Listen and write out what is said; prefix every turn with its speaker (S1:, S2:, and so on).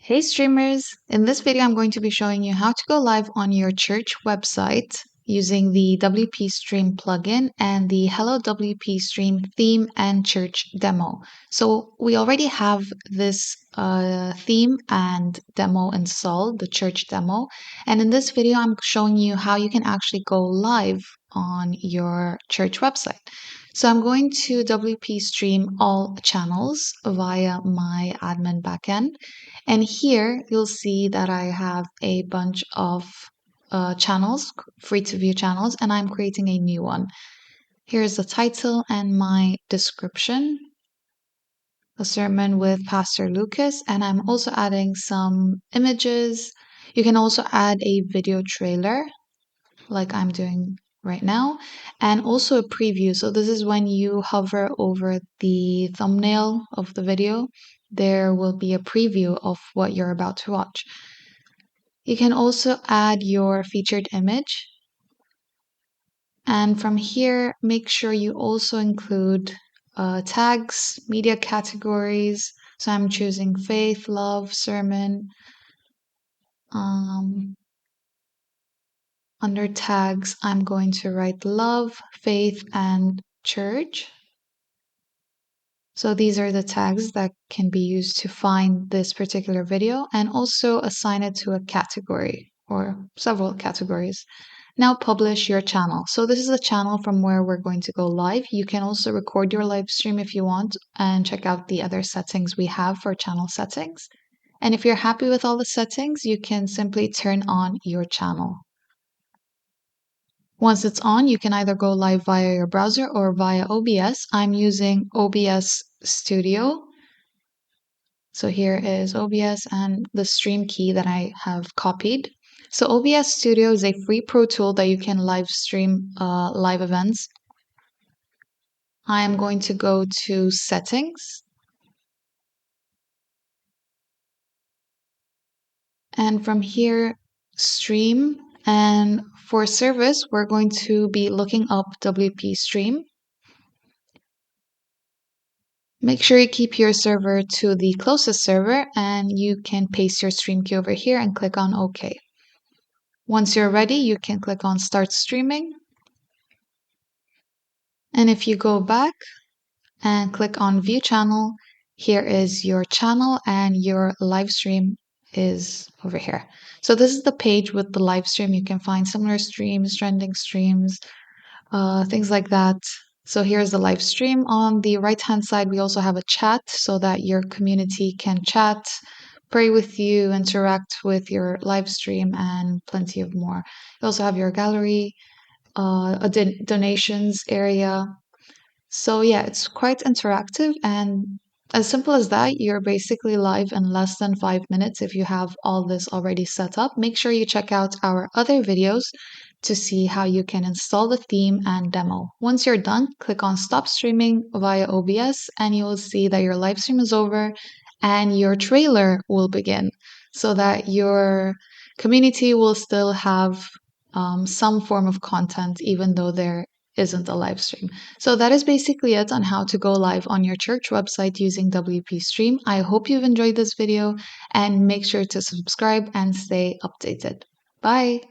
S1: Hey streamers! In this video, I'm going to be showing you how to go live on your church website using the WpStream plugin and the Hello WpStream theme and church demo. So we already have this theme and demo installed, the church demo. And in this video, I'm showing you how you can actually go live on your church website. So I'm going to WpStream all channels via my admin backend. And here you'll see that I have a bunch of channels, free to view channels, and I'm creating a new one. Here's the title and my description, a sermon with Pastor Lucas, and I'm also adding some images. You can also add a video trailer like I'm doing right now, and also a preview. So this is when you hover over the thumbnail of the video, there will be a preview of what you're about to watch. You can also add your featured image. And from here, make sure you also include tags, media categories. So I'm choosing faith, love, sermon. Under tags, I'm going to write love, faith, and church. So these are the tags that can be used to find this particular video and also assign it to a category or several categories. Now publish your channel. So this is the channel from where we're going to go live. You can also record your live stream if you want and check out the other settings we have for channel settings. And if you're happy with all the settings, you can simply turn on your channel. Once it's on, you can either go live via your browser or via OBS. I'm using OBS Studio. So here is OBS and the stream key that I have copied. So OBS Studio is a free pro tool that you can live stream live events. I am going to go to settings. And from here, stream. And for service, we're going to be looking up WpStream. Make sure you keep your server to the closest server and you can paste your stream key over here and click on OK. Once you're ready, you can click on Start Streaming. And if you go back and click on View Channel, here is your channel and your live stream is over here. So this is the page with the live stream. You can find similar streams, trending streams, things like that. So here's the live stream. On the right-hand side, we also have a chat so that your community can chat, pray with you, interact with your live stream, and plenty of more. You also have your gallery, a donations area. So yeah, it's quite interactive, and as simple as that, you're basically live in less than 5 minutes if you have all this already set up. Make sure you check out our other videos to see how you can install the theme and demo. Once you're done, click on Stop Streaming via OBS and you will see that your live stream is over and your trailer will begin so that your community will still have some form of content even though there isn't a live stream. So that is basically it on how to go live on your church website using WpStream. I hope you've enjoyed this video and make sure to subscribe and stay updated. Bye!